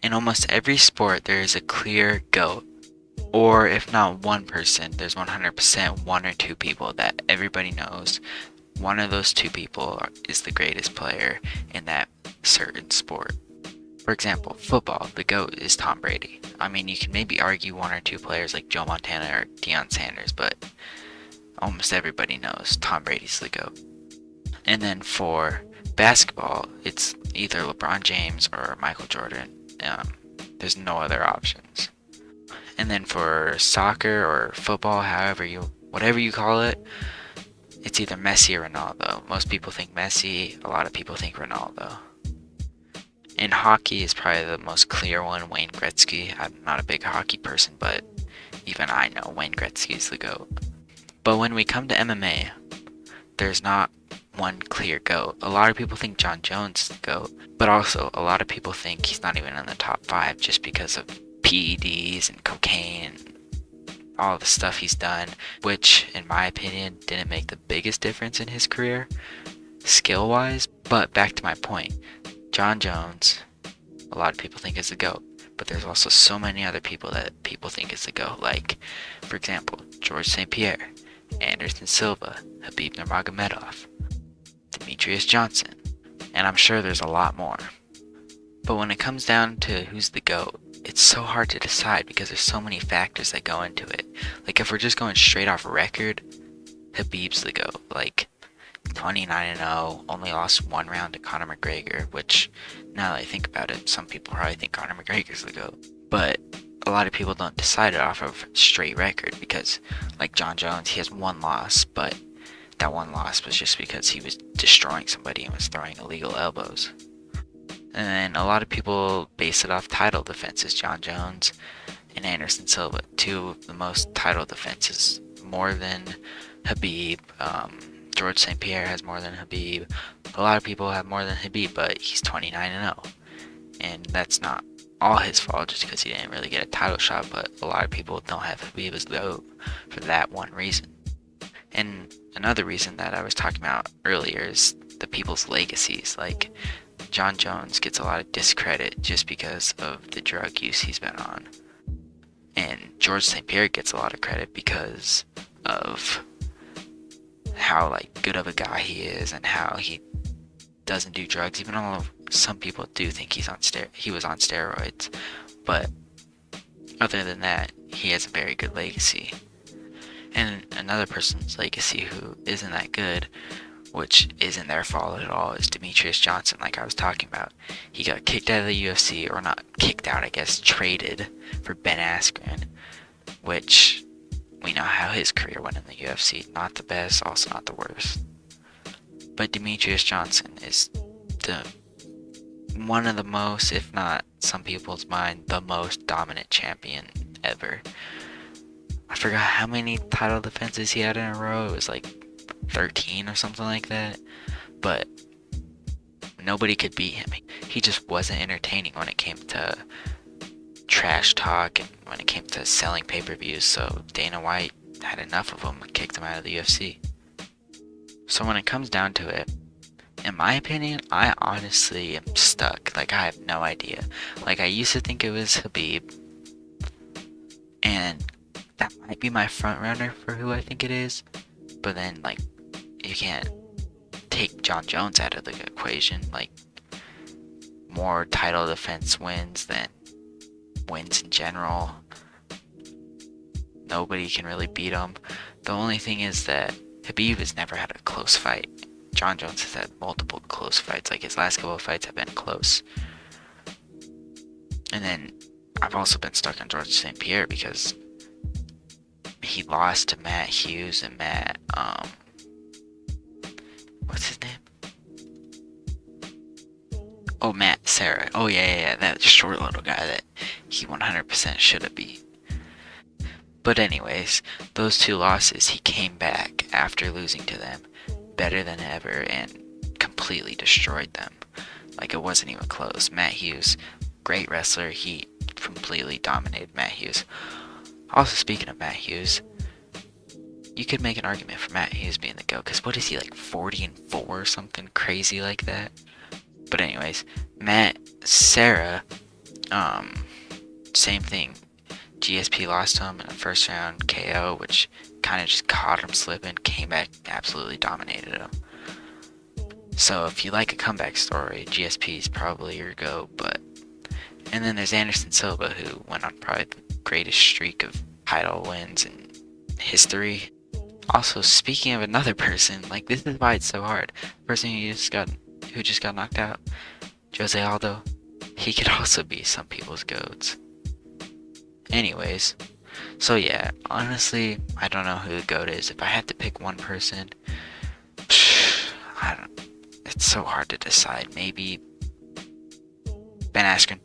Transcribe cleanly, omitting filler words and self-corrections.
In almost every sport, there is a clear GOAT. Or if not one person, there's 100% one or two people that everybody knows. One of those two people is the greatest player in that certain sport. For example, football, the GOAT is Tom Brady. I mean, you can maybe argue one or two players like Joe Montana or Deion Sanders, but almost everybody knows Tom Brady's the GOAT. And then for basketball, it's either LeBron James or Michael Jordan. There's no other options. And then for soccer or football, whatever you call it, it's either Messi or Ronaldo. Most people think Messi, a lot of people think Ronaldo. In hockey is probably the most clear one, Wayne Gretzky. I'm not a big hockey person, but even I know Wayne Gretzky is the GOAT. But when we come to MMA, there's not one clear GOAT. A lot of people think John Jones is the GOAT, but also a lot of people think he's not even in the top 5 just because of PEDs and cocaine and all the stuff he's done, which in my opinion didn't make the biggest difference in his career, skill-wise. But back to my point, John Jones, a lot of people think is the GOAT, but there's also so many other people that people think is the GOAT, like, for example, George St. Pierre, Anderson Silva, Khabib Nurmagomedov, Demetrius Johnson, and I'm sure there's a lot more. But when it comes down to who's the GOAT, it's so hard to decide because there's so many factors that go into it. Like if we're just going straight off record, Khabib's the GOAT. Like 29-0, only lost one round to Conor McGregor, which now that I think about it, some people probably think Conor McGregor's the GOAT. But a lot of people don't decide it off of straight record because, like John Jones, he has one loss, but that one loss was just because he was destroying somebody and was throwing illegal elbows. And then a lot of people base it off title defenses. John Jones and Anderson Silva, two of the most title defenses, more than Khabib. George St. Pierre has more than Khabib. A lot of people have more than Khabib, but he's 29-0. And that's not all his fault just because he didn't really get a title shot, but a lot of people don't have Khabib as GOAT for that one reason. And another reason that I was talking about earlier is the people's legacies. Like, John Jones gets a lot of discredit just because of the drug use he's been on. And George St. Pierre gets a lot of credit because of how good of a guy he is and how he doesn't do drugs, even though some people do think he was on steroids. But other than that, he has a very good legacy. And another person's legacy who isn't that good, which isn't their fault at all, is Demetrius Johnson, like I was talking about. He got kicked out of the UFC, or not kicked out, I guess, traded for Ben Askren, which we know how his career went in the UFC. Not the best, also not the worst. But Demetrius Johnson is one of the most, if not some people's mind, the most dominant champion ever. I forgot how many title defenses he had in a row. It was like 13 or something like that. But nobody could beat him. He just wasn't entertaining when it came to trash talk and when it came to selling pay-per-views. So Dana White had enough of him and kicked him out of the UFC. So when it comes down to it, in my opinion, I honestly am stuck. I have no idea. I used to think it was Khabib, and that might be my front runner for who I think it is. But then, you can't take John Jones out of the equation. More title defense wins than wins in general. Nobody can really beat him. The only thing is that Khabib has never had a close fight. John Jones has had multiple close fights. His last couple of fights have been close. And then I've also been stuck on George St. Pierre because he lost to Matt Hughes and what's his name? Oh, Matt Serra. Oh, yeah, that short little guy that he 100% should have beat. But anyways, those two losses, he came back after losing to them better than ever and completely destroyed them. It wasn't even close. Matt Hughes, great wrestler, he completely dominated Matt Hughes. Also, speaking of Matt Hughes, you could make an argument for Matt Hughes being the GOAT, because what is he, 40-4 or something crazy like that? But anyways, Matt Serra, Um, Same thing. GSP lost to him in a first round KO, which kind of just caught him slipping, came back, absolutely dominated him. So if you like a comeback story, GSP is probably your go. But and then there's Anderson Silva, who went on probably the greatest streak of title wins in history. Also, speaking of another person, like this is why it's so hard. The person who just got knocked out, Jose Aldo, he could also be some people's goats. Anyways, so yeah, honestly, I don't know who the GOAT is. If I had to pick one person, I don't. It's so hard to decide. Maybe Ben Askren.